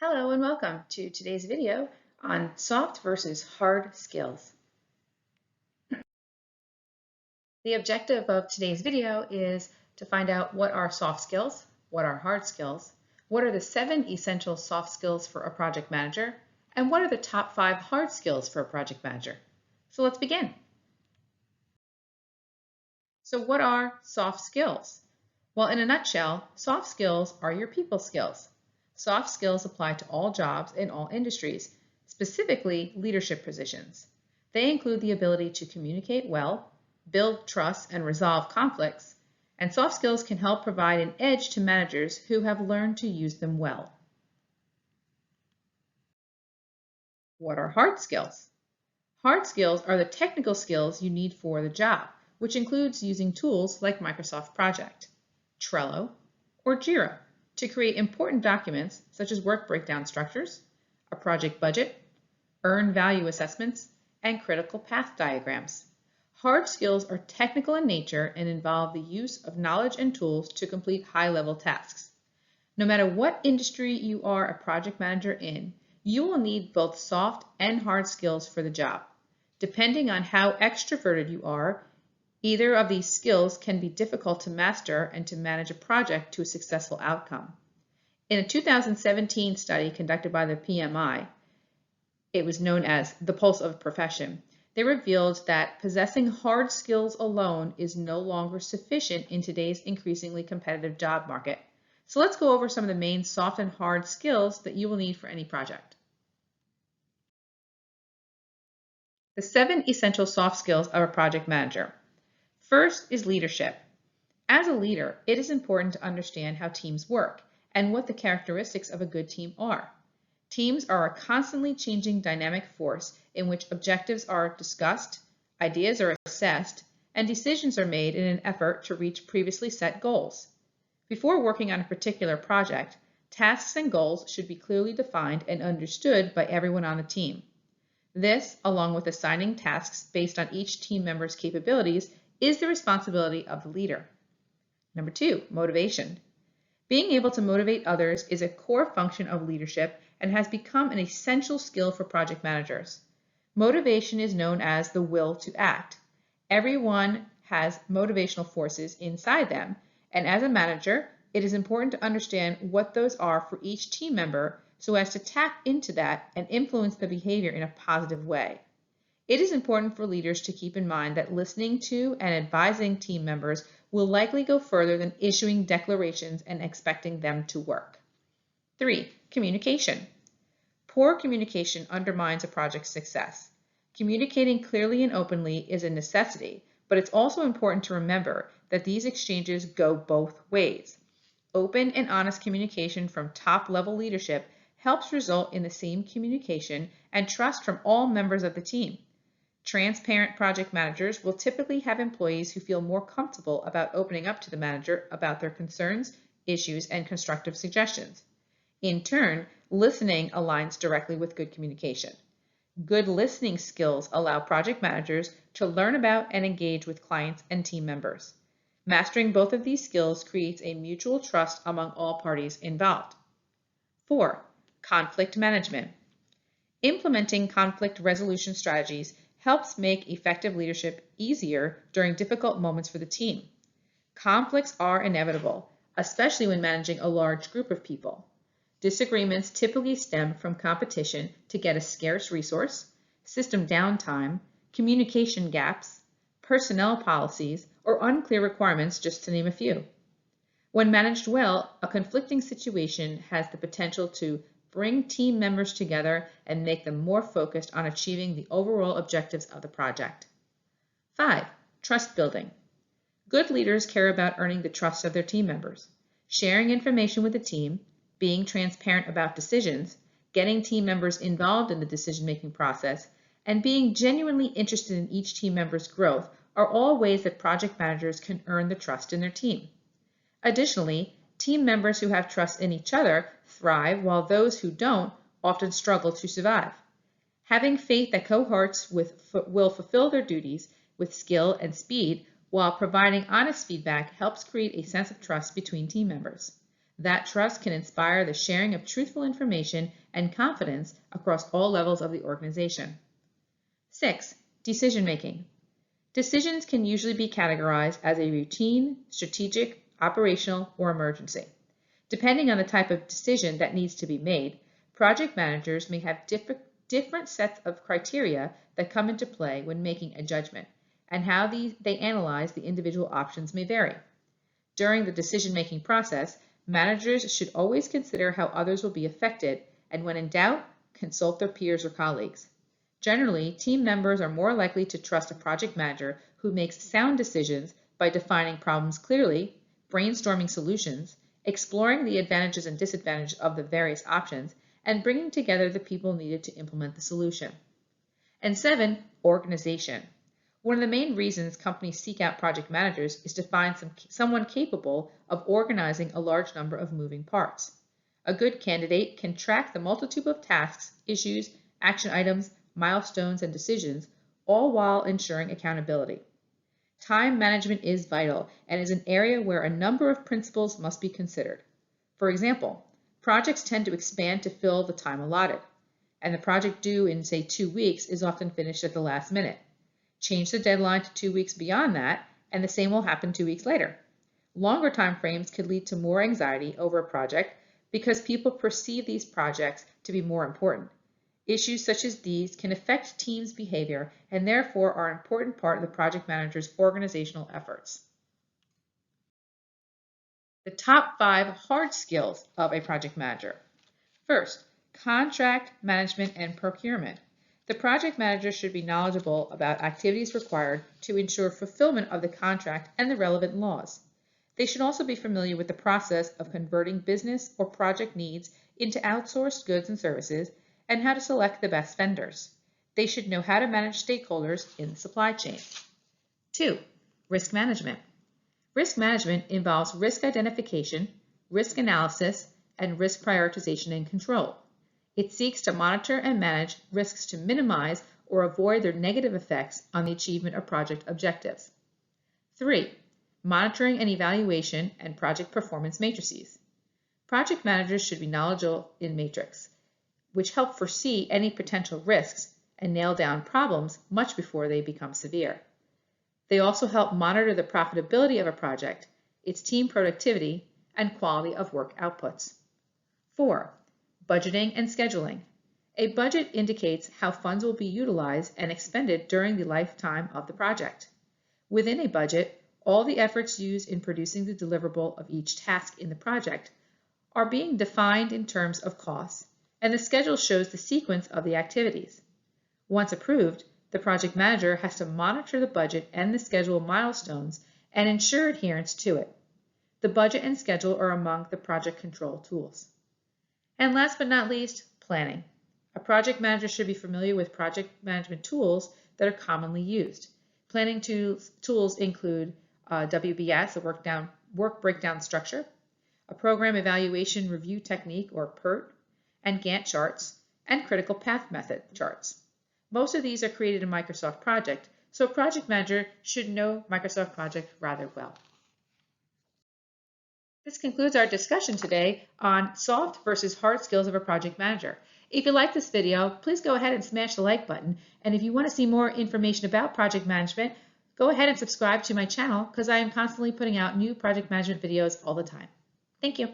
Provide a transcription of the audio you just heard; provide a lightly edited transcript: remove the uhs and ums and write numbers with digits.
Hello and welcome to today's video on soft versus hard skills. The objective of today's video is to find out what are soft skills, what are hard skills, what are the 7 essential soft skills for a project manager, and what are the top 5 hard skills for a project manager. So let's begin. So what are soft skills? Well, in a nutshell, soft skills are your people skills. Soft skills apply to all jobs in all industries, specifically leadership positions. They include the ability to communicate well, build trust, and resolve conflicts, and soft skills can help provide an edge to managers who have learned to use them well. What are hard skills? Hard skills are the technical skills you need for the job, which includes using tools like Microsoft Project, Trello, or Jira to create important documents such as work breakdown structures, a project budget, earned value assessments, and critical path diagrams. Hard skills are technical in nature and involve the use of knowledge and tools to complete high-level tasks. No matter what industry you are a project manager in, you will need both soft and hard skills for the job. Depending on how extroverted you are, either of these skills can be difficult to master and to manage a project to a successful outcome. In a 2017 study conducted by the PMI, it was known as the Pulse of Profession, they revealed that possessing hard skills alone is no longer sufficient in today's increasingly competitive job market. So let's go over some of the main soft and hard skills that you will need for any project. The 7 essential soft skills of a project manager. First is leadership. As a leader, it is important to understand how teams work and what the characteristics of a good team are. Teams are a constantly changing dynamic force in which objectives are discussed, ideas are assessed, and decisions are made in an effort to reach previously set goals. Before working on a particular project, tasks and goals should be clearly defined and understood by everyone on the team. This, along with assigning tasks based on each team member's capabilities, is the responsibility of the leader. Number 2, motivation. Being able to motivate others is a core function of leadership and has become an essential skill for project managers. Motivation is known as the will to act. Everyone has motivational forces inside them, and as a manager, it is important to understand what those are for each team member so as to tap into that and influence the behavior in a positive way. It is important for leaders to keep in mind that listening to and advising team members will likely go further than issuing declarations and expecting them to work. 3, communication. Poor communication undermines a project's success. Communicating clearly and openly is a necessity, but it's also important to remember that these exchanges go both ways. Open and honest communication from top-level leadership helps result in the same communication and trust from all members of the team. Transparent project managers will typically have employees who feel more comfortable about opening up to the manager about their concerns, issues, and constructive suggestions. In turn, listening aligns directly with good communication. Good listening skills allow project managers to learn about and engage with clients and team members. Mastering both of these skills creates a mutual trust among all parties involved. 4, conflict management. Implementing conflict resolution strategies helps make effective leadership easier during difficult moments for the team. Conflicts are inevitable, especially when managing a large group of people. Disagreements typically stem from competition to get a scarce resource, system downtime, communication gaps, personnel policies, or unclear requirements, just to name a few. When managed well, a conflicting situation has the potential to bring team members together and make them more focused on achieving the overall objectives of the project. 5, trust building. Good leaders care about earning the trust of their team members. Sharing information with the team, being transparent about decisions, getting team members involved in the decision-making process, and being genuinely interested in each team member's growth are all ways that project managers can earn the trust in their team. Additionally, team members who have trust in each other thrive, while those who don't often struggle to survive. Having faith that cohorts will fulfill their duties with skill and speed while providing honest feedback helps create a sense of trust between team members. That trust can inspire the sharing of truthful information and confidence across all levels of the organization. 6. Decision making. Decisions can usually be categorized as a routine, strategic, operational, or emergency. Depending on the type of decision that needs to be made, project managers may have different sets of criteria that come into play when making a judgment, and how they analyze the individual options may vary. During the decision-making process, managers should always consider how others will be affected, and when in doubt, consult their peers or colleagues. Generally, team members are more likely to trust a project manager who makes sound decisions by defining problems clearly, brainstorming solutions, exploring the advantages and disadvantages of the various options, and bringing together the people needed to implement the solution. And 7, organization. One of the main reasons companies seek out project managers is to find someone capable of organizing a large number of moving parts. A good candidate can track the multitude of tasks, issues, action items, milestones, and decisions, all while ensuring accountability. Time management is vital and is an area where a number of principles must be considered. For example, projects tend to expand to fill the time allotted, and the project due in, say, 2 weeks is often finished at the last minute. Change the deadline to 2 weeks beyond that, and the same will happen 2 weeks later. Longer time frames could lead to more anxiety over a project because people perceive these projects to be more important. Issues such as these can affect teams' behavior and therefore are an important part of the project manager's organizational efforts. The top 5 hard skills of a project manager. First, contract management and procurement. The project manager should be knowledgeable about activities required to ensure fulfillment of the contract and the relevant laws. They should also be familiar with the process of converting business or project needs into outsourced goods and services and how to select the best vendors. They should know how to manage stakeholders in the supply chain. 2. Risk management. Risk management involves risk identification, risk analysis, and risk prioritization and control. It seeks to monitor and manage risks to minimize or avoid their negative effects on the achievement of project objectives. 3. Monitoring and evaluation and project performance matrices. Project managers should be knowledgeable in matrices, which help foresee any potential risks and nail down problems much before they become severe. They also help monitor the profitability of a project, its team productivity, and quality of work outputs. 4. Budgeting and scheduling. A budget indicates how funds will be utilized and expended during the lifetime of the project. Within a budget, all the efforts used in producing the deliverable of each task in the project are being defined in terms of costs, and the schedule shows the sequence of the activities. Once approved, the project manager has to monitor the budget and the schedule milestones and ensure adherence to it. The budget and schedule are among the project control tools. And last but not least, planning. A project manager should be familiar with project management tools that are commonly used. Planning tools include WBS, a work breakdown structure, a program evaluation review technique, or PERT, and Gantt charts, and critical path method charts. Most of these are created in Microsoft Project, so a project manager should know Microsoft Project rather well. This concludes our discussion today on soft versus hard skills of a project manager. If you like this video, please go ahead and smash the like button. And if you want to see more information about project management, go ahead and subscribe to my channel because I am constantly putting out new project management videos all the time. Thank you.